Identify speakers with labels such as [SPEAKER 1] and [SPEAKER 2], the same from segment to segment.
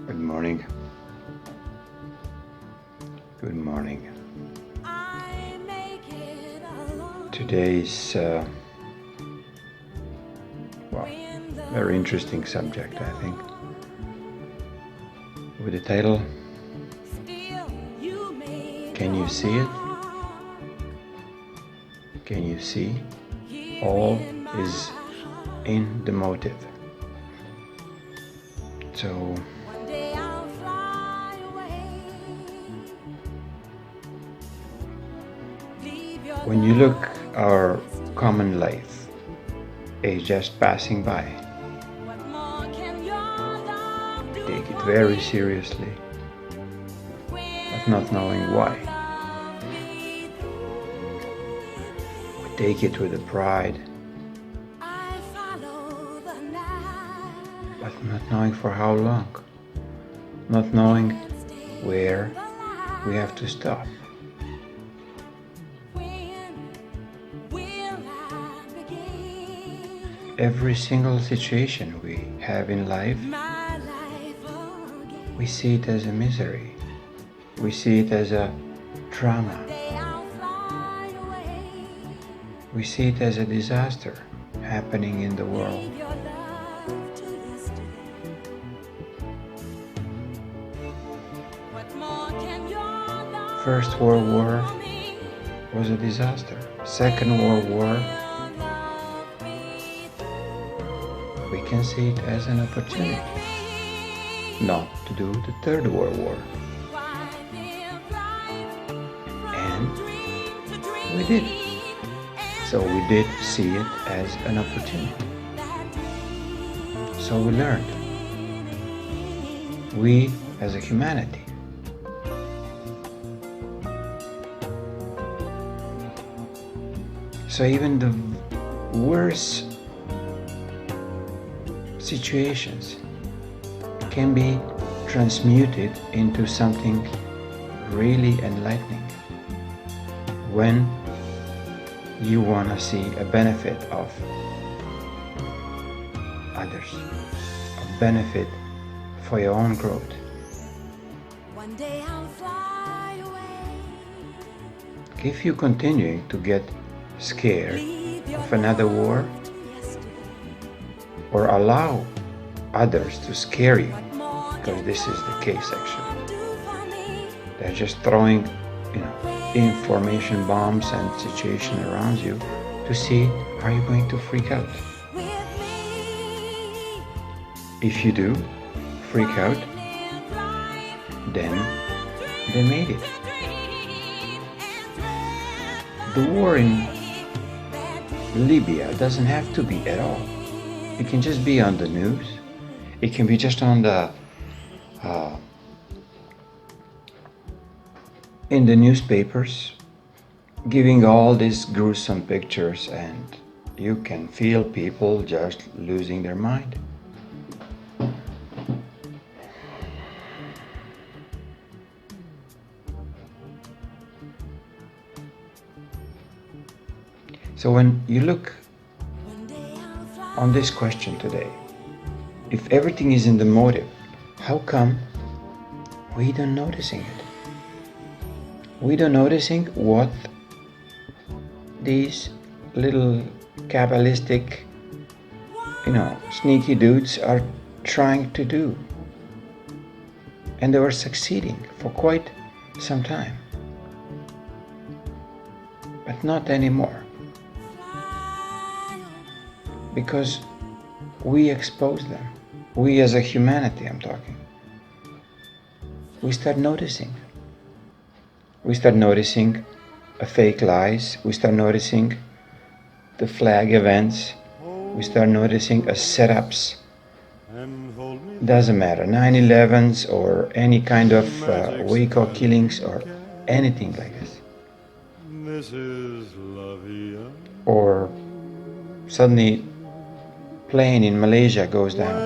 [SPEAKER 1] Good morning. Good morning. Today's very interesting subject, I think, with the title, Can You See It? Can you see? All is in the motive. So, when you look our common life is just passing by, take it very seriously, but not knowing why. We take it with a pride, but not knowing for how long, not knowing where we have to stop. Every single situation we have in life, we see it as a misery. We see it as a drama. We see it as a disaster happening in the world. First World War was a disaster. Second World War, we can see it as an opportunity not to do the Third World War. And we did. So we did see it as an opportunity. So we learned. We as a humanity. So even the worst situations can be transmuted into something really enlightening when you want to see a benefit of others, a benefit for your own growth. If you continue to get scared of another war, or allow others to scare you, because this is the case actually. They're just throwing, information bombs and situation around you to see, are you going to freak out? If you do freak out, then they made it. The war in Libya doesn't have to be at all. It can just be on the news. It can be just on the in the newspapers, giving all these gruesome pictures, and you can feel people just losing their mind. So when you look on this question today, if everything is in the motive, how come we don't noticing it? We don't noticing what these little Kabbalistic, sneaky dudes are trying to do. And they were succeeding for quite some time. But not anymore. Because we expose them. We as a humanity, I'm talking. We start noticing. We start noticing fake lies. We start noticing the flag events. We start noticing setups. Doesn't matter, 9/11s or any kind of Waco killings or anything like this. Or suddenly plane in Malaysia goes down.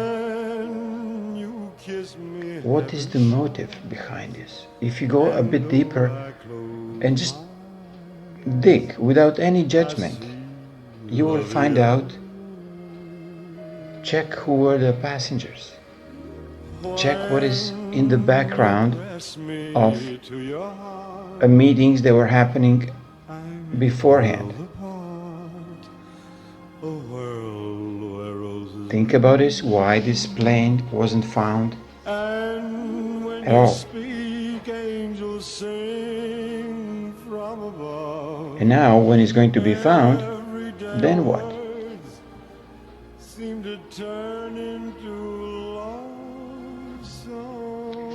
[SPEAKER 1] What is the motive behind this? If you go a bit deeper and just dig without any judgment, you will find out. Check who were the passengers. Check what is in the background of meetings that were happening beforehand. Think about this, why this plane wasn't found at all. And now when it's going to be found, then what?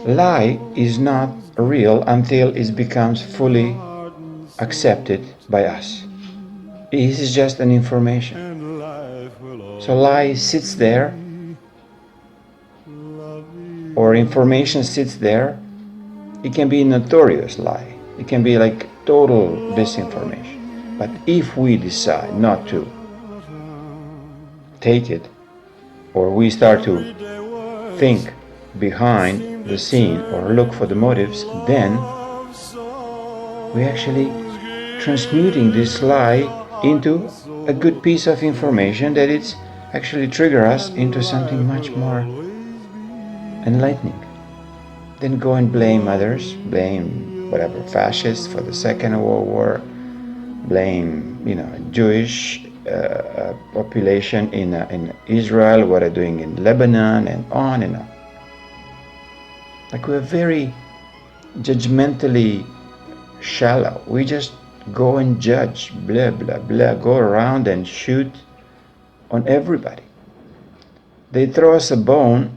[SPEAKER 1] Lie is not real until it becomes fully accepted by us. This is just an information. So lie sits there, or information sits there. It can be a notorious lie. It can be like total disinformation. But if we decide not to take it, or we start to think behind the scene or look for the motives, then we actually transmuting this lie into a good piece of information that it's actually trigger us into something much more enlightening. Then go and blame others, blame whatever fascists for the Second World War, blame Jewish population in Israel, what they're doing in Lebanon, and on and on. Like we're very judgmentally shallow. We just go and judge, blah blah blah, go around and shoot on everybody. They throw us a bone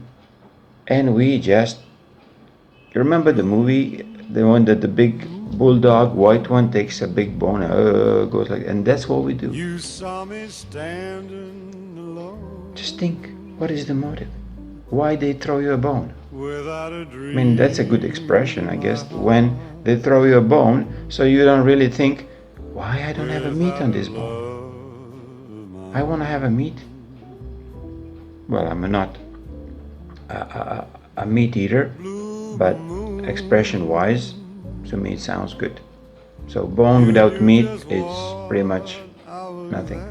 [SPEAKER 1] and we just, you remember the movie, the one that the big bulldog, white one, takes a big bone, goes like, and that's what we do. You saw me standing alone. Just think, what is the motive? Why they throw you a bone? I mean, that's a good expression, I guess, when they throw you a bone, so you don't really think, why I don't have a meat on this bone? I want to have a meat. Well, I'm not a meat eater, but expression-wise, to me it sounds good. So bone without meat, it's pretty much nothing.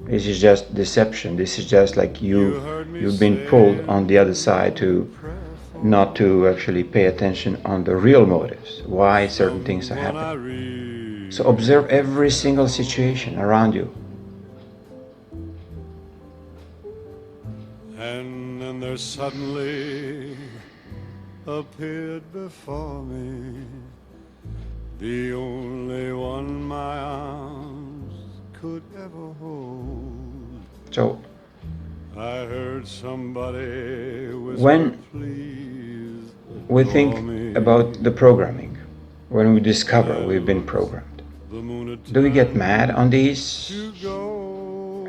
[SPEAKER 1] This is just deception. This is just like you've been pulled on the other side to not to actually pay attention on the real motives, why certain things are happening. So observe every single situation around you.
[SPEAKER 2] And then there suddenly appeared before me the only one my arms could ever hold.
[SPEAKER 1] So
[SPEAKER 2] I heard somebody whisper,
[SPEAKER 1] when
[SPEAKER 2] please
[SPEAKER 1] we think about the programming, when we discover we've been programmed, do we get mad on these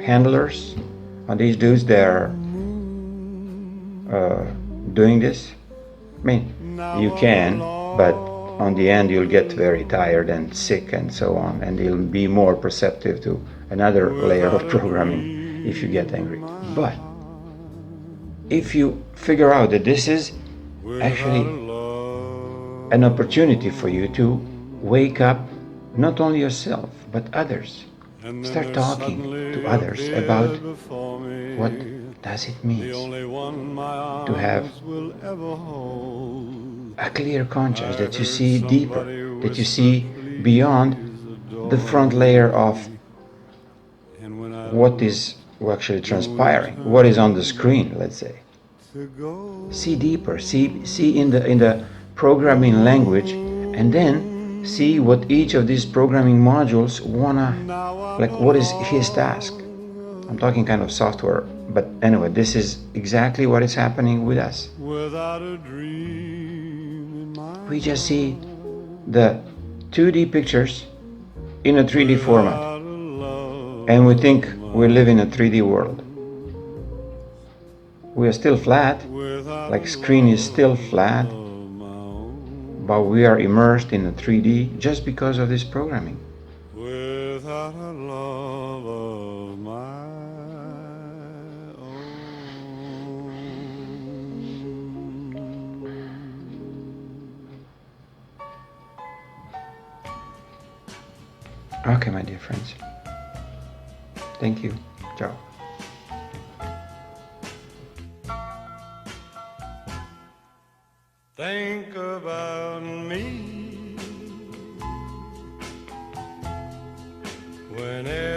[SPEAKER 1] handlers, on these dudes that are doing this? I mean, you can, but on the end you'll get very tired and sick and so on, and you'll be more perceptive to another layer of programming if you get angry. But if you figure out that this is actually an opportunity for you to wake up not only yourself but others, start talking to others about what does it mean to have a clear conscience, that you see deeper, that you see beyond the front layer of what is actually transpiring, what is on the screen, let's say. See deeper, see in the programming language, and then see what each of these programming modules wanna, like what is his task. I'm talking kind of software, but anyway, this is exactly what is happening with us. We just see the 2D pictures in a 3D format, and we think we live in a 3D world. We are still flat, like screen is still flat, but we are immersed in a 3D just because of this programming.
[SPEAKER 2] got a love of my own.
[SPEAKER 1] Okay, my dear friends. Thank you. Ciao.
[SPEAKER 2] Think about me whenever